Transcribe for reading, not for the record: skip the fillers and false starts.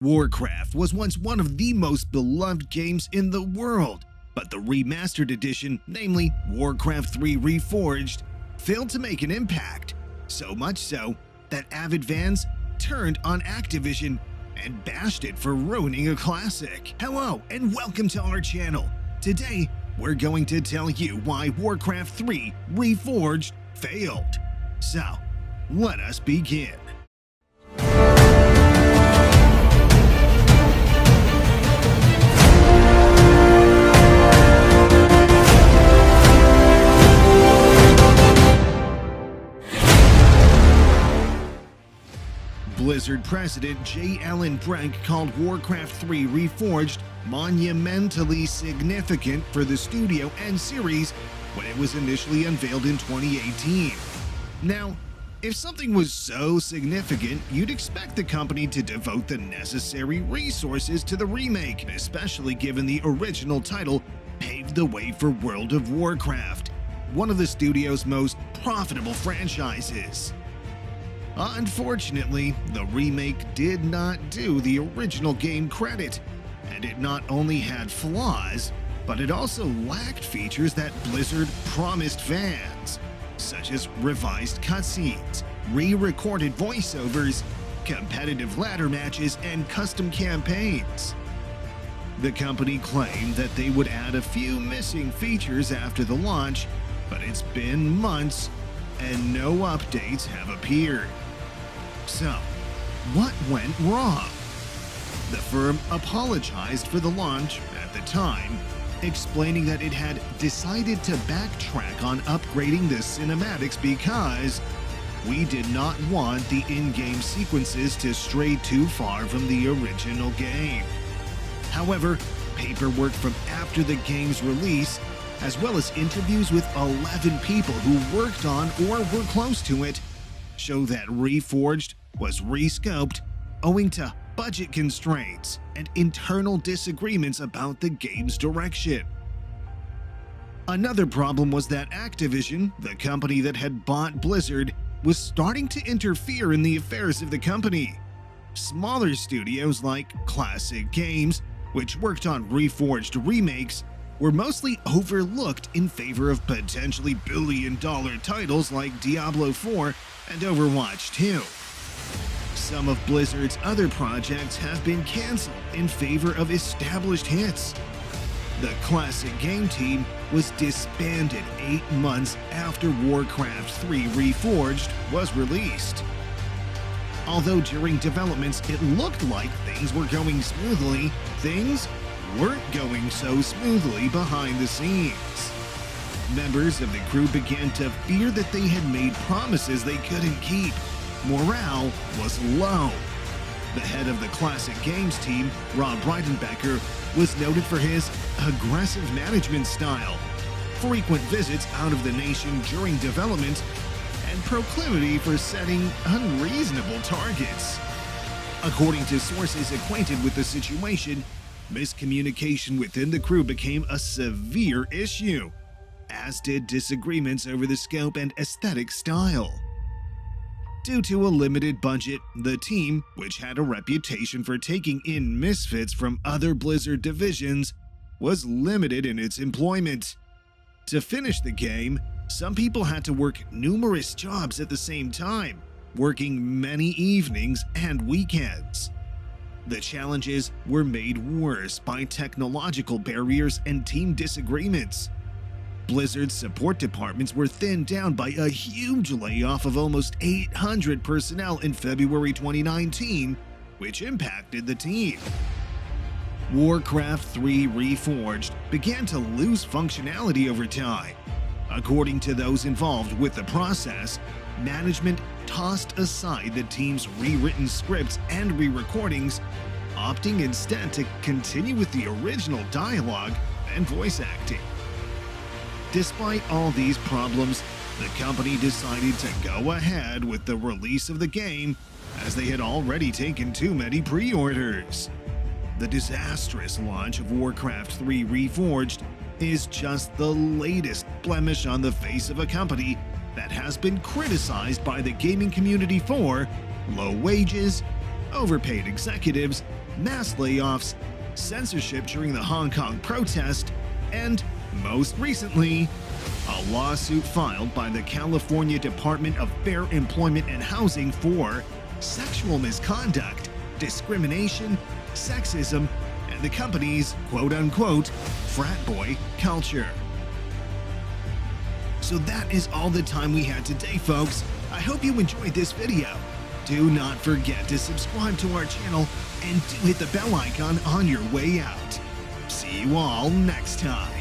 Warcraft was once one of the most beloved games in the world, but the remastered edition, namely Warcraft 3 Reforged, failed to make an impact, so much so that avid fans turned on Activision and bashed it for ruining a classic. Hello and welcome to our channel. Today, we're going to tell you why Warcraft 3 Reforged failed. So, let us begin. Blizzard president J. Allen Brack called Warcraft 3 Reforged monumentally significant for the studio and series when it was initially unveiled in 2018. Now, if something was so significant, you'd expect the company to devote the necessary resources to the remake, especially given the original title paved the way for World of Warcraft, one of the studio's most profitable franchises. Unfortunately, the remake did not do the original game credit, and it not only had flaws, but it also lacked features that Blizzard promised fans, such as revised cutscenes, re-recorded voiceovers, competitive ladder matches, and custom campaigns. The company claimed that they would add a few missing features after the launch, but it's been months and no updates have appeared. So, what went wrong? The firm apologized for the launch at the time, explaining that it had decided to backtrack on upgrading the cinematics because we did not want the in-game sequences to stray too far from the original game. However, paperwork from after the game's release, as well as interviews with 11 people who worked on or were close to it, show that Reforged was rescoped owing to budget constraints and internal disagreements about the game's direction. Another problem was that Activision, the company that had bought Blizzard, was starting to interfere in the affairs of the company. Smaller studios like Classic Games, which worked on Reforged remakes, were mostly overlooked in favor of potentially billion-dollar titles like Diablo 4 and Overwatch 2. Some of Blizzard's other projects have been cancelled in favor of established hits. The Classic Game team was disbanded 8 months after Warcraft 3 Reforged was released. Although during developments it looked like things were going smoothly, things weren't going so smoothly behind the scenes. Members of the crew began to fear that they had made promises they couldn't keep. Morale was low. The head of the Classic Games team, Rob Breitenbecker, was noted for his aggressive management style, frequent visits out of the nation during development, and proclivity for setting unreasonable targets. According to sources acquainted with the situation, miscommunication within the crew became a severe issue, as did disagreements over the scope and aesthetic style. Due to a limited budget, the team, which had a reputation for taking in misfits from other Blizzard divisions, was limited in its employment. To finish the game, some people had to work numerous jobs at the same time, working many evenings and weekends. The challenges were made worse by technological barriers and team disagreements. Blizzard's support departments were thinned down by a huge layoff of almost 800 personnel in February 2019, which impacted the team. Warcraft 3 Reforged began to lose functionality over time. According to those involved with the process, management tossed aside the team's rewritten scripts and re-recordings, opting instead to continue with the original dialogue and voice acting. Despite all these problems, the company decided to go ahead with the release of the game, as they had already taken too many pre-orders. The disastrous launch of Warcraft 3 Reforged is just the latest blemish on the face of a company that has been criticized by the gaming community for low wages, overpaid executives, mass layoffs, censorship during the Hong Kong protest, and, most recently, a lawsuit filed by the California Department of Fair Employment and Housing for sexual misconduct, discrimination, sexism, and the company's quote-unquote frat boy culture. So that is all the time we had today, folks. I hope you enjoyed this video. Do not forget to subscribe to our channel and do hit the bell icon on your way out. See you all next time.